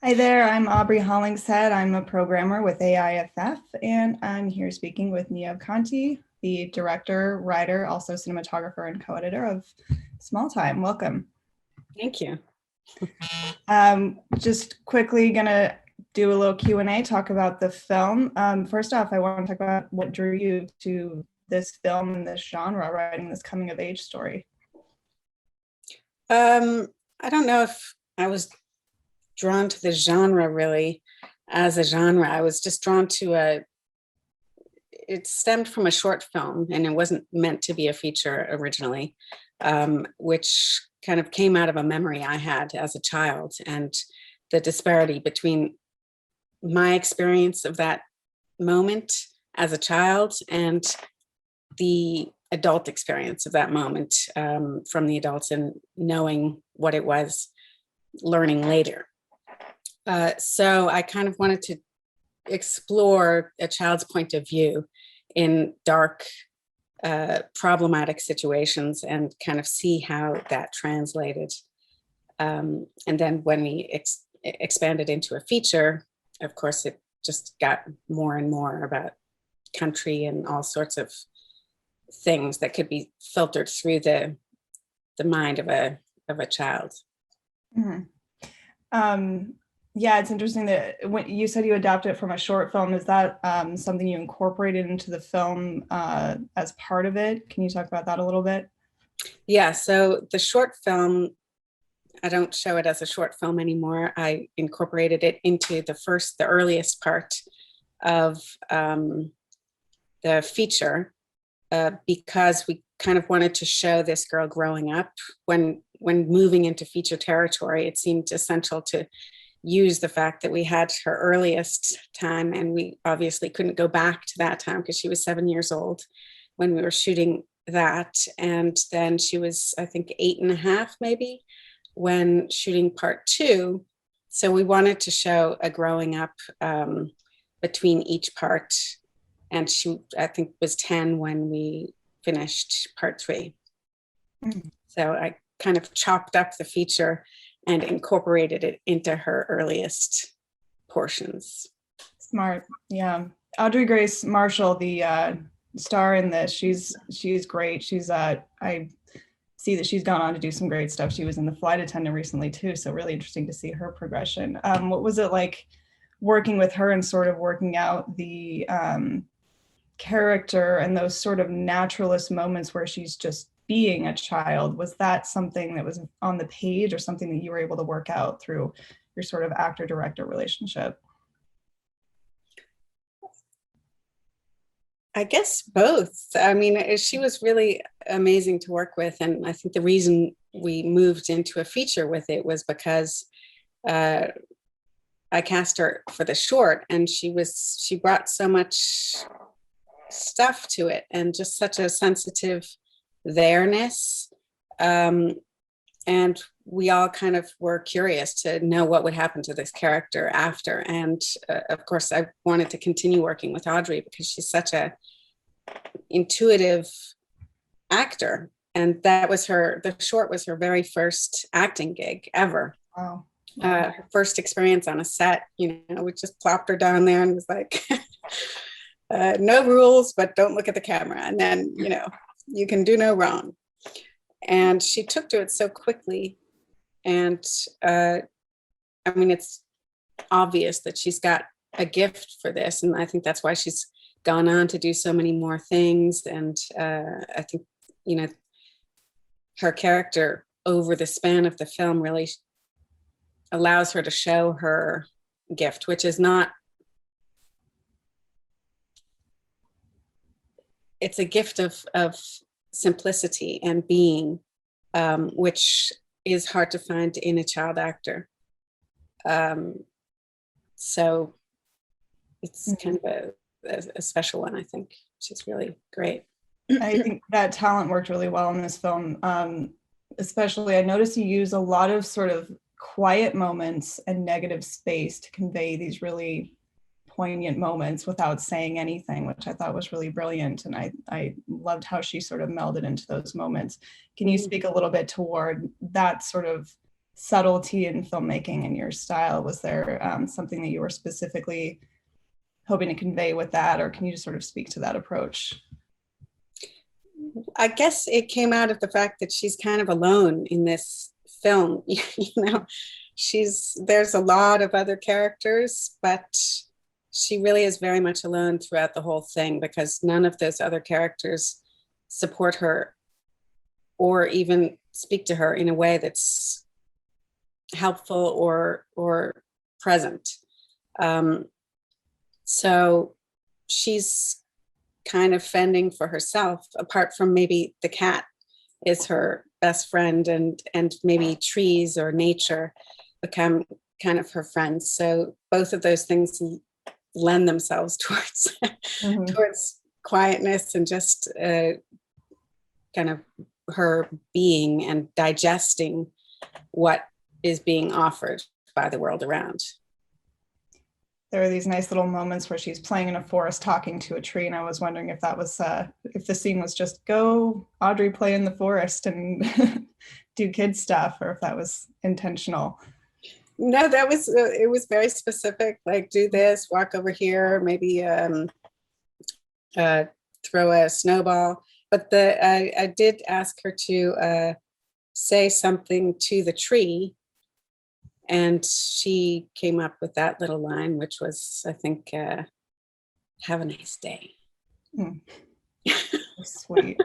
Hi there, I'm Aubry Hollingshead. I'm a programmer with AIFF, and I'm here speaking with Niav Conty, the director, writer, also cinematographer and co-editor of Small Time. Welcome. Thank you. Just quickly gonna do a little Q&A, talk about the film. First off, I want to talk about what drew you to this film and this genre, writing this coming of age story. I don't know if I was drawn to the genre really as a genre. I was just drawn to it stemmed from a short film, and it wasn't meant to be a feature originally, which kind of came out of a memory I had as a child, and the disparity between my experience of that moment as a child and the adult experience of that moment, from the adults and knowing what it was, learning later. So I kind of wanted to explore a child's point of view in dark, problematic situations and kind of see how that translated. And then when we expanded into a feature, of course, it just got more and more about country and all sorts of things that could be filtered through the mind of a child. Mm-hmm. Yeah, it's interesting that when you said you adapted it from a short film, is that something you incorporated into the film as part of it? Can you talk about that a little bit? Yeah, so the short film, I don't show it as a short film anymore. I incorporated it into the earliest part of the feature, because we kind of wanted to show this girl growing up. When moving into feature territory, it seemed essential to use the fact that we had her earliest time, and we obviously couldn't go back to that time because she was 7 years old when we were shooting that. And then she was, I think, 8.5 maybe when shooting part 2. So we wanted to show a growing up between each part. And she, I think, was 10 when we finished part 3. Mm-hmm. So I kind of chopped up the feature and incorporated it into her earliest portions. Smart, yeah. Audrey Grace Marshall, the star in this, she's great. She's I see that she's gone on to do some great stuff. She was in The Flight Attendant recently too, so really interesting to see her progression. What was it like working with her and sort of working out the character and those sort of naturalist moments where she's just being a child? Was that something that was on the page or something that you were able to work out through your sort of actor-director relationship? I guess both. I mean, she was really amazing to work with. And I think the reason we moved into a feature with it was because I cast her for the short, and she brought so much stuff to it and just such a sensitive there-ness. And we all kind of were curious to know what would happen to this character after. And of course, I wanted to continue working with Audrey because she's such a intuitive actor. And that was the short was her very first acting gig ever. Wow. Her first experience on a set, we just plopped her down there and was like, no rules, but don't look at the camera. And then, you can do no wrong. And she took to it so quickly. And I mean, it's obvious that she's got a gift for this. And I think that's why she's gone on to do so many more things. And I think, her character over the span of the film really allows her to show her gift, which is not, it's a gift of simplicity and being, which is hard to find in a child actor. So it's kind of a special one, I think. She's really great. I think that talent worked really well in this film. Especially, I noticed you use a lot of sort of quiet moments and negative space to convey these really poignant moments without saying anything, which I thought was really brilliant. And I loved how she sort of melded into those moments. Can you speak a little bit toward that sort of subtlety in filmmaking and your style? Was there something that you were specifically hoping to convey with that, or can you just sort of speak to that approach? I guess it came out of the fact that she's kind of alone in this film. There's a lot of other characters, but she really is very much alone throughout the whole thing, because none of those other characters support her or even speak to her in a way that's helpful or present. So she's kind of fending for herself, apart from maybe the cat is her best friend, and maybe trees or nature become kind of her friends. So both of those things lend themselves towards towards quietness and just kind of her being and digesting what is being offered by the world around. There are these nice little moments where she's playing in a forest talking to a tree, and I was wondering if that was if the scene was just go Audrey play in the forest and do kid stuff, or if that was intentional. No, that was it was very specific, like do this, walk over here, maybe throw a snowball. But I did ask her to say something to the tree, and she came up with that little line, which was, I think, have a nice day. Sweet.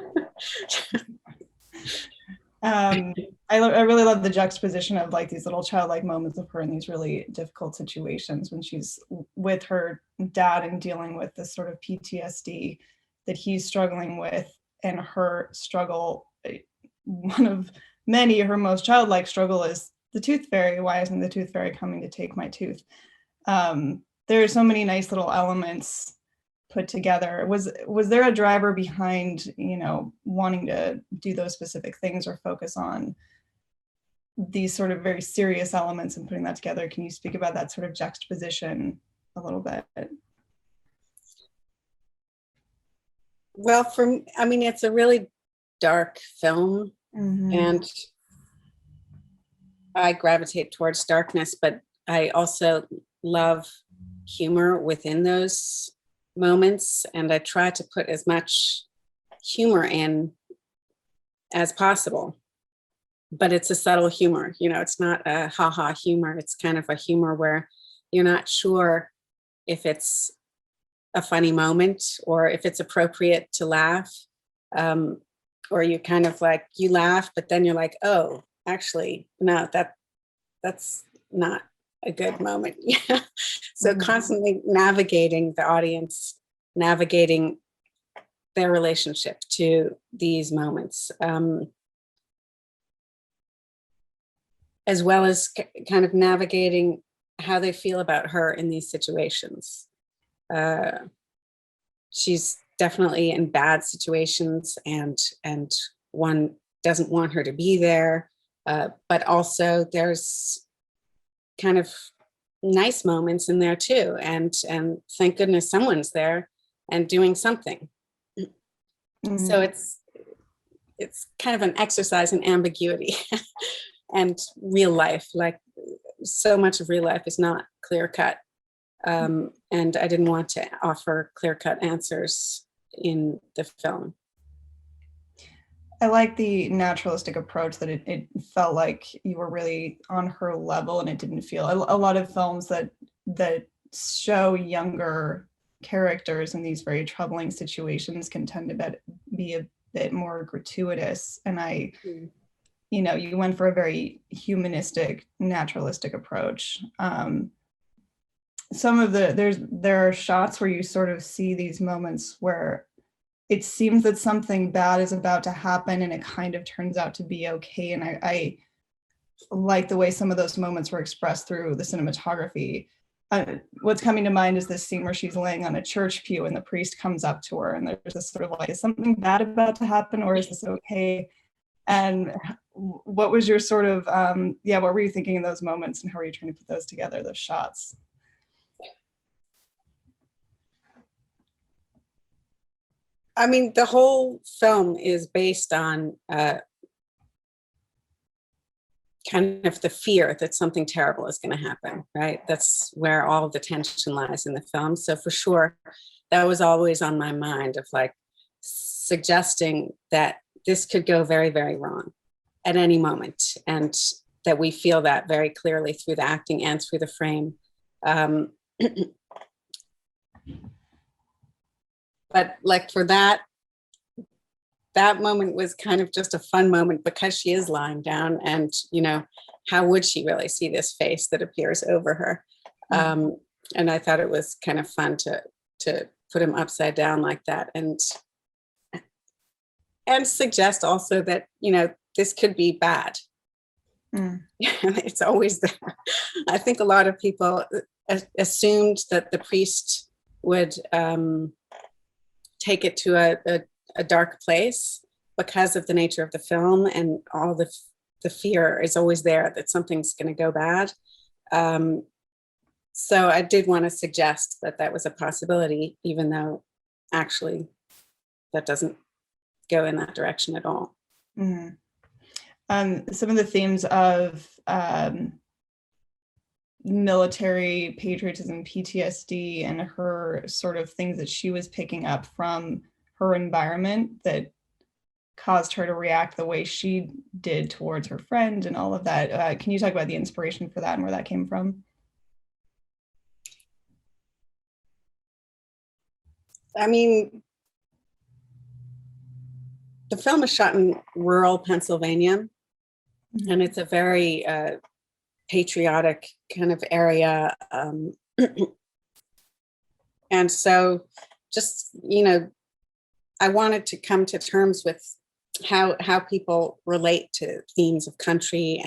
I really love the juxtaposition of like these little childlike moments of her in these really difficult situations when she's with her dad and dealing with this sort of PTSD that he's struggling with, and her struggle, one of many, her most childlike struggle is the tooth fairy. Why isn't the tooth fairy coming to take my tooth? There are so many nice little elements put together. Was there a driver behind, wanting to do those specific things or focus on these sort of very serious elements and putting that together? Can you speak about that sort of juxtaposition a little bit? Well, it's a really dark film, and I gravitate towards darkness, but I also love humor within those moments, and I try to put as much humor in as possible. But it's a subtle humor, it's not a ha-ha humor. It's kind of a humor where you're not sure if it's a funny moment or if it's appropriate to laugh. Or you kind of like, you laugh, but then you're like, oh, actually, no, that's not a good moment. Yeah. So constantly navigating the audience, navigating their relationship to these moments, as well as kind of navigating how they feel about her in these situations. She's definitely in bad situations, and one doesn't want her to be there. But also there's kind of nice moments in there too. And thank goodness someone's there and doing something. So it's kind of an exercise in ambiguity and real life. Like so much of real life is not clear cut. And I didn't want to offer clear cut answers in the film. I like the naturalistic approach that it felt like you were really on her level, and it didn't feel a lot of films that show younger characters in these very troubling situations can tend to be a bit more gratuitous. And you went for a very humanistic, naturalistic approach. Some of there are shots where you sort of see these moments where it seems that something bad is about to happen and it kind of turns out to be okay. And I like the way some of those moments were expressed through the cinematography. What's coming to mind is this scene where she's laying on a church pew and the priest comes up to her and there's this sort of like, is something bad about to happen or is this okay? And what was your sort of, what were you thinking in those moments and how were you trying to put those together, those shots? I mean, the whole film is based on kind of the fear that something terrible is going to happen, right? That's where all the tension lies in the film. So for sure, that was always on my mind, of like suggesting that this could go very, very wrong at any moment, and that we feel that very clearly through the acting and through the frame. But like for that moment was kind of just a fun moment, because she is lying down, and how would she really see this face that appears over her? And I thought it was kind of fun to put him upside down like that, and suggest also that this could be bad. It's always there. I think a lot of people assumed that the priest would take it to a dark place because of the nature of the film, and all the fear is always there that something's going to go bad. So I did want to suggest that was a possibility, even though actually that doesn't go in that direction at all. Some of the themes of military patriotism, PTSD, and her sort of things that she was picking up from her environment that caused her to react the way she did towards her friend and all of that. Can you talk about the inspiration for that and where that came from? I mean, the film is shot in rural Pennsylvania, and it's a very patriotic kind of area. And so just, I wanted to come to terms with how people relate to themes of country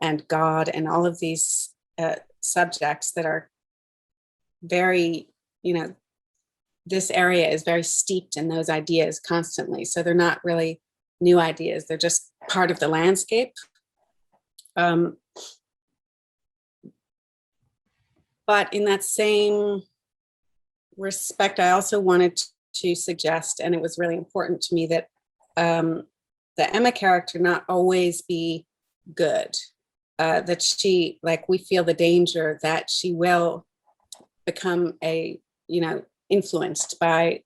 and God and all of these subjects that are very, this area is very steeped in those ideas constantly. So they're not really new ideas. They're just part of the landscape. But in that same respect, I also wanted to suggest, and it was really important to me, that the Emma character not always be good. That she, like, we feel the danger that she will become influenced by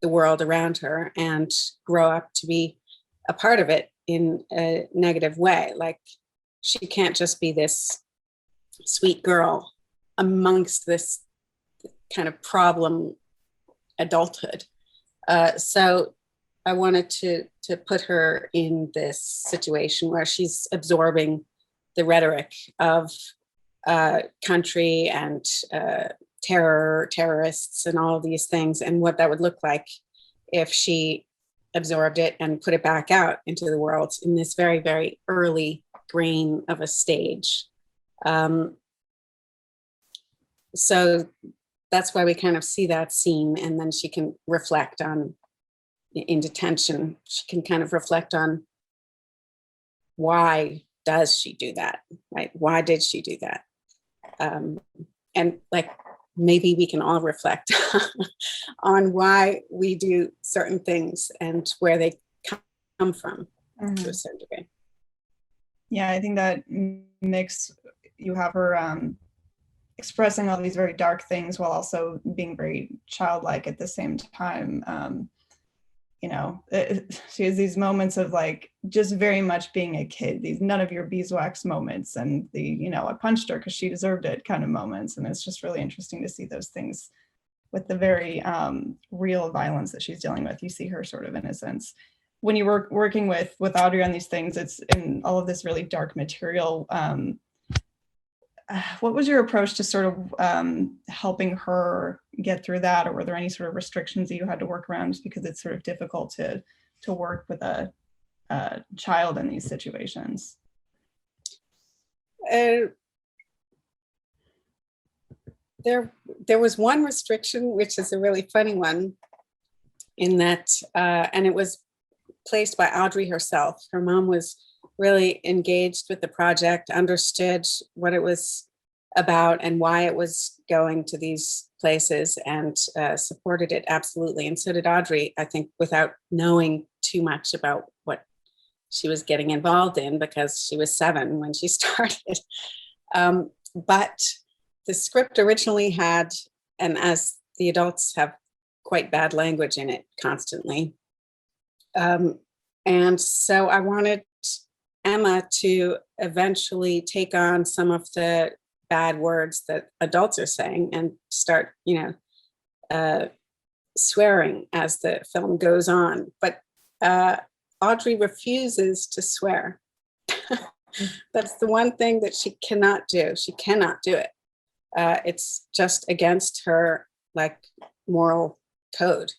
the world around her and grow up to be a part of it in a negative way. Like, she can't just be this sweet girl amongst this kind of problem adulthood. So I wanted to put her in this situation where she's absorbing the rhetoric of country and terrorists and all of these things, and what that would look like if she absorbed it and put it back out into the world in this very, very early grain of a stage. So that's why we kind of see that scene, and then she can reflect on, in detention, she can kind of reflect on why does she do that, right? Why did she do that? And like, maybe we can all reflect on why we do certain things and where they come from to a certain degree. Yeah, I think that mix, you have her expressing all these very dark things while also being very childlike at the same time. She has these moments of like just very much being a kid, these none of your beeswax moments, and the I punched her because she deserved it kind of moments. And it's just really interesting to see those things with the very real violence that she's dealing with. You see her sort of innocence. When you were working with Audrey on these things, it's in all of this really dark material. What was your approach to sort of helping her get through that? Or were there any sort of restrictions that you had to work around, just because it's sort of difficult to work with a child in these situations? There was one restriction, which is a really funny one, in that, and it was placed by Audrey herself. Her mom was really engaged with the project, understood what it was about and why it was going to these places, and supported it absolutely. And so did Audrey, I think, without knowing too much about what she was getting involved in because she was 7 when she started. But the script originally had, and as the adults have quite bad language in it constantly. And so I wanted Emma to eventually take on some of the bad words that adults are saying and start, swearing as the film goes on. But Audrey refuses to swear. That's the one thing that she cannot do. She cannot do it. It's just against her moral code.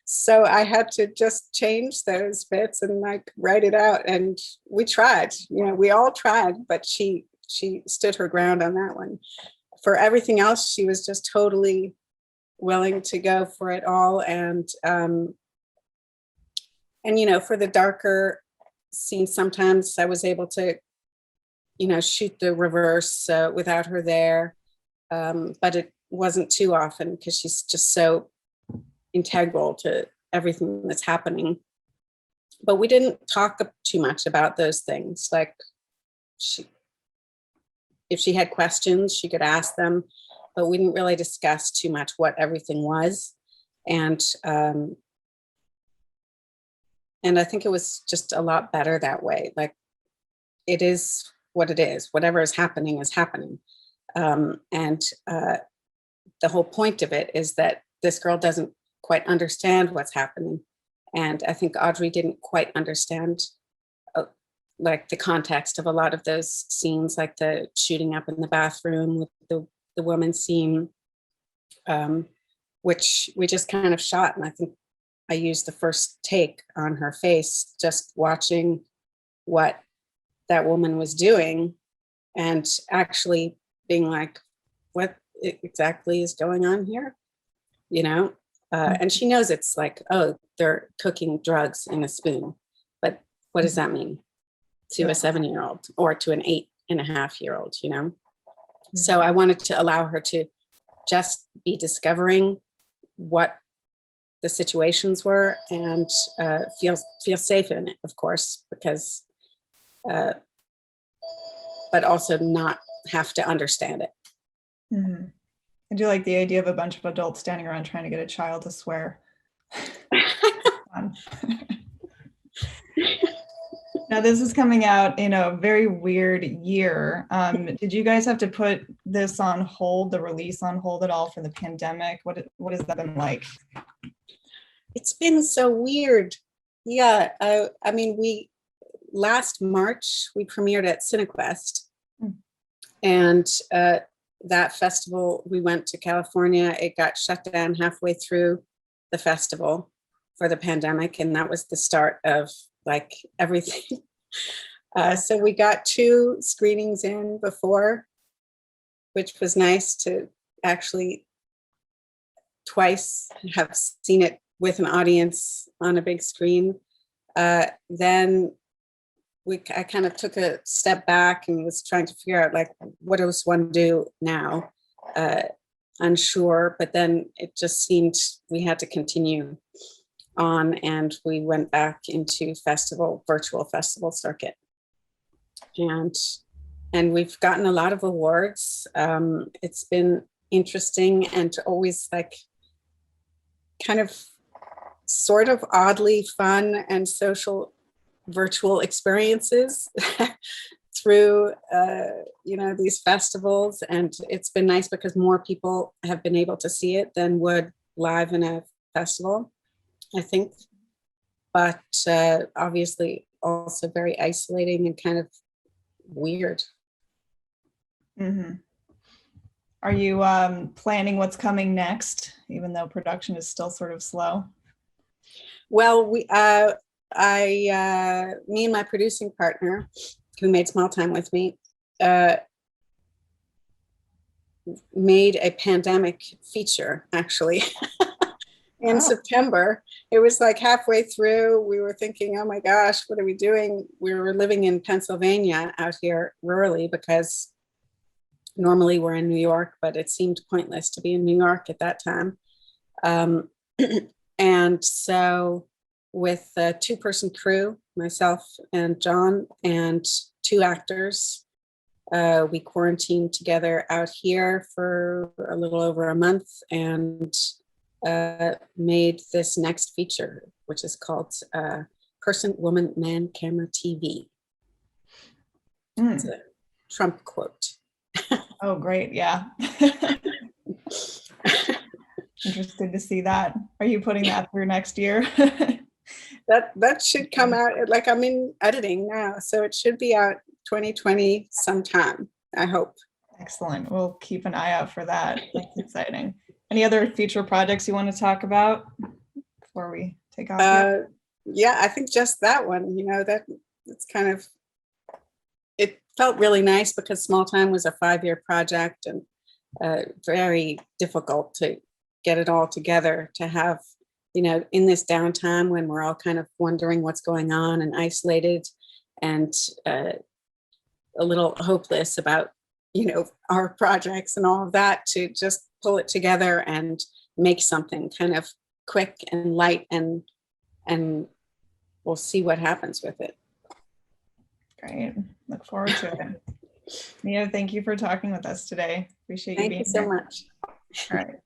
So I had to just change those bits and write it out. And we tried, we all tried, but she stood her ground on that one. For everything else, she was just totally willing to go for it all. And for the darker scenes, sometimes I was able to, shoot the reverse without her there. But it wasn't too often because she's just so integral to everything that's happening. But we didn't talk too much about those things. If she had questions, she could ask them, but we didn't really discuss too much what everything was. And I think it was just a lot better that way. It is what it is. Whatever is happening is happening. And the whole point of it is that this girl doesn't quite understand what's happening. And I think Audrey didn't quite understand the context of a lot of those scenes, like the shooting up in the bathroom with the woman scene, which we just kind of shot. And I think I used the first take on her face, just watching what that woman was doing and actually being like, what exactly is going on here? And she knows it's oh, they're cooking drugs in a spoon. But what does that mean to a 7-year-old or to an 8.5-year-old, So I wanted to allow her to just be discovering what the situations were and feel safe in it, of course, because, but also not have to understand it. Mm-hmm. I do like the idea of a bunch of adults standing around trying to get a child to swear. Now, this is coming out in a very weird year. Did you guys have to put this on hold, the release on hold at all for the pandemic? What has that been like? It's been so weird. Yeah, I mean, last March, we premiered at CineQuest. And that festival, we went to California. It got shut down halfway through the festival for the pandemic. And that was the start of everything. So we got 2 screenings in before, which was nice to actually twice have seen it with an audience on a big screen. Then I kind of took a step back and was trying to figure out what does one do now? Unsure, but then it just seemed we had to continue on, and we went back into virtual festival circuit. And we've gotten a lot of awards. It's been interesting and always kind of sort of oddly fun and social virtual experiences through these festivals. And it's been nice because more people have been able to see it than would live in a festival, I think. But obviously also very isolating and kind of weird. Mm-hmm. Are you planning what's coming next, even though production is still sort of slow? Well, me and my producing partner, who made Small Time with me, made a pandemic feature, actually. In September. It was halfway through, we were thinking, oh my gosh, what are we doing? We were living in Pennsylvania out here rurally because normally we're in New York, but it seemed pointless to be in New York at that time. And so with a 2-person crew, myself and John, and 2 actors. We quarantined together out here for a little over a month and made this next feature, which is called Person, Woman, Man, Camera, TV. It's a Trump quote. Oh, great. Yeah. Interested to see that. Are you putting that through next year? That should come out, like I'm in editing now, so it should be out 2020 sometime, I hope. Excellent. We'll keep an eye out for that. That's exciting. Any other future projects you want to talk about before we take off here? Yeah, I think just that one, it's kind of, it felt really nice because Small Time was a 5-year project and very difficult to get it all together, to have, in this downtime when we're all kind of wondering what's going on and isolated and a little hopeless about, our projects and all of that, to just pull it together and make something kind of quick and light, and we'll see what happens with it. Great. Look forward to it. Niav, thank you for talking with us today. Appreciate you being here. Thank you so much. All right.